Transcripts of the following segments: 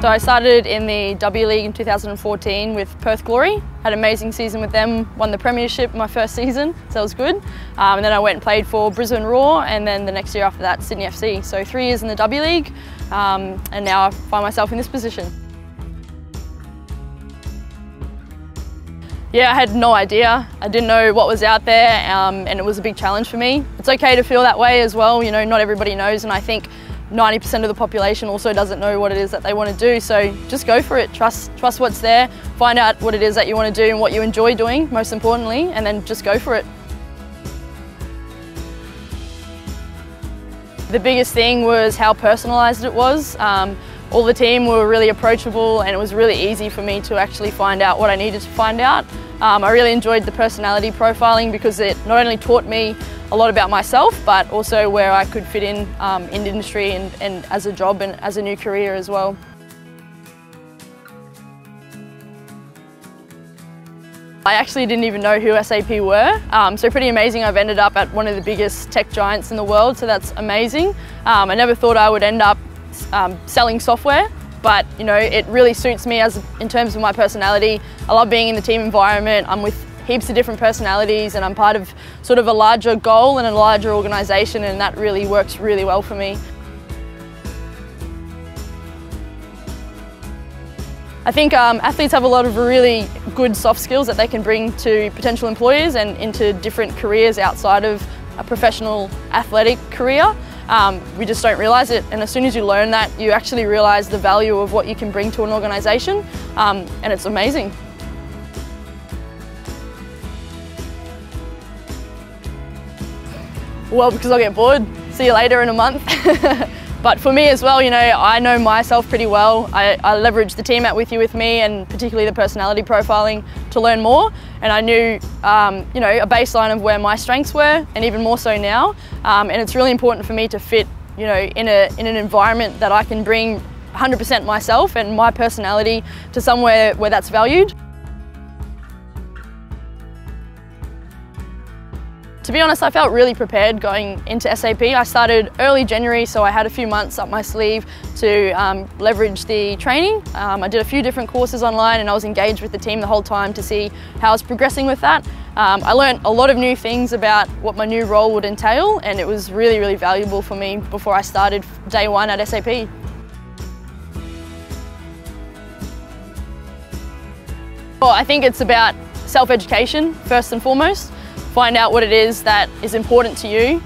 So I started in the W League in 2014 with Perth Glory. Had an amazing season with them, won the premiership my first season, so that was good. And then I went and played for Brisbane Roar, and then the next year after that, Sydney FC. So 3 years in the W League, and now I find myself in this position. Yeah, I had no idea. I didn't know what was out there, and it was a big challenge for me. It's okay to feel that way as well, you know, not everybody knows, and I think 90% of the population also doesn't know what it is that they want to do, so just go for it. Trust what's there, find out what it is that you want to do and what you enjoy doing, most importantly, and then just go for it. The biggest thing was how personalised it was. All the team were really approachable, and it was really easy for me to actually find out what I needed to find out. I really enjoyed the personality profiling because it not only taught me a lot about myself, but also where I could fit in the industry and as a job and as a new career as well. I actually didn't even know who SAP were, so pretty amazing. I've ended up at one of the biggest tech giants in the world, so that's amazing. I never thought I would end up selling software, but you know, it really suits me in terms of my personality. I love being in the team environment. I'm with heaps of different personalities, and I'm part of sort of a larger goal and a larger organisation, and that really works really well for me. I think athletes have a lot of really good soft skills that they can bring to potential employers and into different careers outside of a professional athletic career. We just don't realise it, and as soon as you learn that, you actually realise the value of what you can bring to an organisation, and it's amazing. Well, because I'll get bored. See you later in a month. But for me as well, you know, I know myself pretty well. I leverage the team at With You With Me, and particularly the personality profiling, to learn more. And I knew, you know, a baseline of where my strengths were, and even more so now. And it's really important for me to fit, you know, in an environment that I can bring 100% myself and my personality to somewhere where that's valued. To be honest, I felt really prepared going into SAP. I started early January, so I had a few months up my sleeve to leverage the training. I did a few different courses online, and I was engaged with the team the whole time to see how I was progressing with that. I learned a lot of new things about what my new role would entail, and it was really, really valuable for me before I started day one at SAP. Well, I think it's about self-education first and foremost. Find out what it is that is important to you.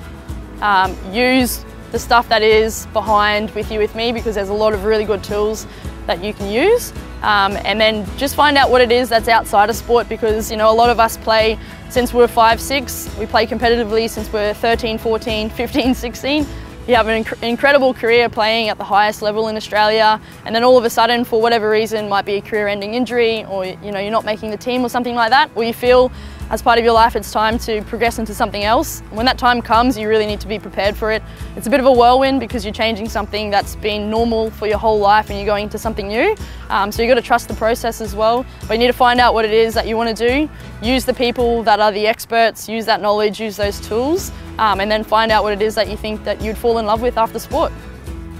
Use the stuff that is behind With You With Me, because there's a lot of really good tools that you can use. And then just find out what it is that's outside of sport, because you know, a lot of us play since we're 5, 6. We play competitively since we're 13, 14, 15, 16. You have an incredible career playing at the highest level in Australia, and then all of a sudden, for whatever reason, might be a career-ending injury, or you know, you're not making the team or something like that, or you feel as part of your life it's time to progress into something else. When that time comes, you really need to be prepared for it. It's a bit of a whirlwind because you're changing something that's been normal for your whole life and you're going into something new. So you've got to trust the process as well, but you need to find out what it is that you want to do. Use the people that are the experts, use that knowledge, use those tools, and then find out what it is that you think that you'd fall in love with after sport.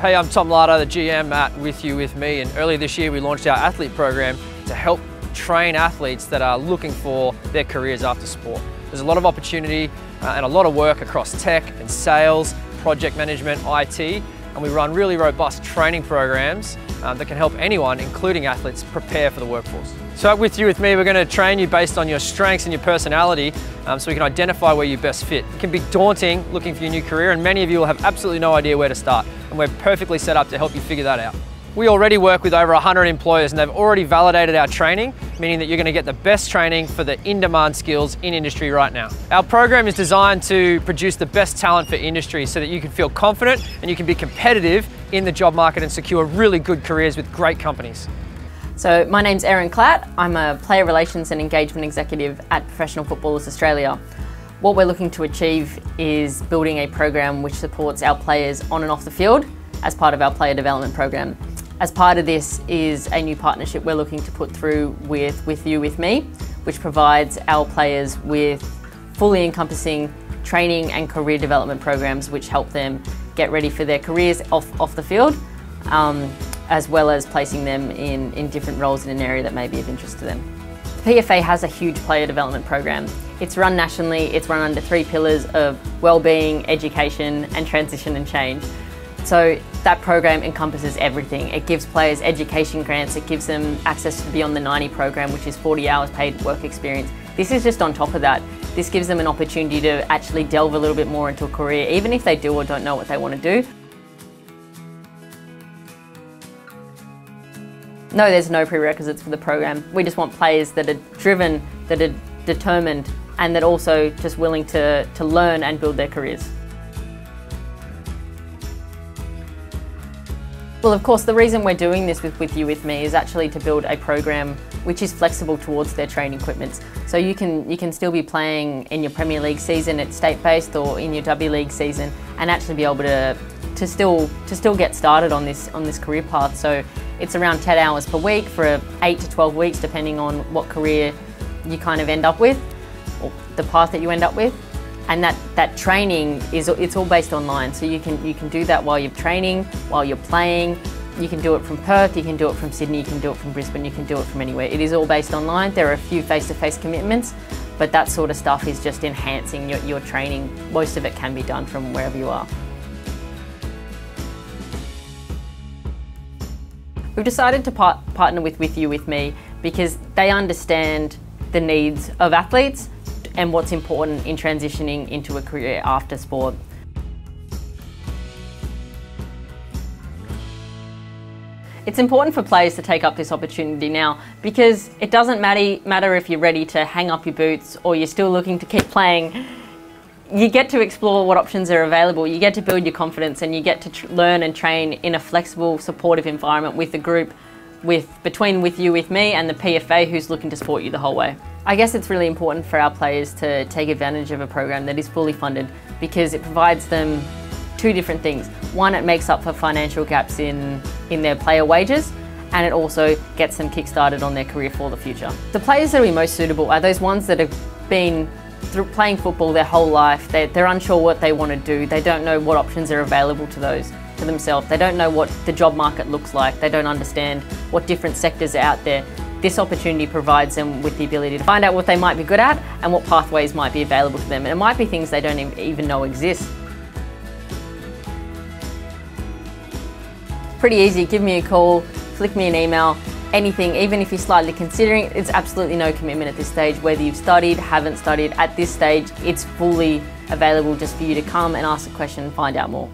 Hey, I'm Tom Lardo, the GM at With You With Me, and earlier this year we launched our athlete program to help train athletes that are looking for their careers after sport. There's a lot of opportunity and a lot of work across tech and sales, project management, IT, and we run really robust training programs that can help anyone, including athletes, prepare for the workforce. So at With You With Me, we're going to train you based on your strengths and your personality, so we can identify where you best fit. It can be daunting looking for your new career, and many of you will have absolutely no idea where to start, and we're perfectly set up to help you figure that out. We already work with over 100 employers, and they've already validated our training, meaning that you're going to get the best training for the in-demand skills in industry right now. Our program is designed to produce the best talent for industry so that you can feel confident and you can be competitive in the job market and secure really good careers with great companies. So my name's Erin Klatt. I'm a Player Relations and Engagement Executive at Professional Footballers Australia. What we're looking to achieve is building a program which supports our players on and off the field as part of our player development program. As part of this is a new partnership we're looking to put through with You With Me, which provides our players with fully encompassing training and career development programs which help them get ready for their careers off the field. as well as placing them in different roles in an area that may be of interest to them. The PFA has a huge player development program. It's run nationally, it's run under 3 pillars of wellbeing, education and transition and change. So that program encompasses everything. It gives players education grants, it gives them access to the Beyond the 90 program, which is 40 hours paid work experience. This is just on top of that. This gives them an opportunity to actually delve a little bit more into a career, even if they do or don't know what they want to do. No, there's no prerequisites for the program. We just want players that are driven, that are determined, and that also just willing to learn and build their careers. Well, of course, the reason we're doing this with You With Me is actually to build a program which is flexible towards their training equipments. So you can still be playing in your Premier League season at state-based or in your W League season and actually be able to still get started on this career path. So it's around 10 hours per week for 8 to 12 weeks, depending on what career you kind of end up with, or the path that you end up with. And that training it's all based online. So you can do that while you're training, while you're playing. You can do it from Perth, you can do it from Sydney, you can do it from Brisbane, you can do it from anywhere. It is all based online. There are a few face-to-face commitments, but that sort of stuff is just enhancing your training. Most of it can be done from wherever you are. We've decided to partner with You With Me because they understand the needs of athletes and what's important in transitioning into a career after sport. It's important for players to take up this opportunity now because it doesn't matter if you're ready to hang up your boots or you're still looking to keep playing. You get to explore what options are available, you get to build your confidence and you get to learn and train in a flexible, supportive environment with the group, between You With Me and the PFA who's looking to support you the whole way. I guess it's really important for our players to take advantage of a program that is fully funded because it provides them 2 different things. One, it makes up for financial gaps in their player wages, and it also gets them kick-started on their career for the future. The players that will be most suitable are those ones that have been playing football their whole life. They're unsure what they want to do. They don't know what options are available to themselves. They don't know what the job market looks like. They don't understand what different sectors are out there. This opportunity provides them with the ability to find out what they might be good at and what pathways might be available to them. And it might be things they don't even know exist. Pretty easy, give me a call, flick me an email, anything, even if you're slightly considering it, it's absolutely no commitment at this stage, whether you've studied, haven't studied. At this stage, it's fully available just for you to come and ask a question and find out more.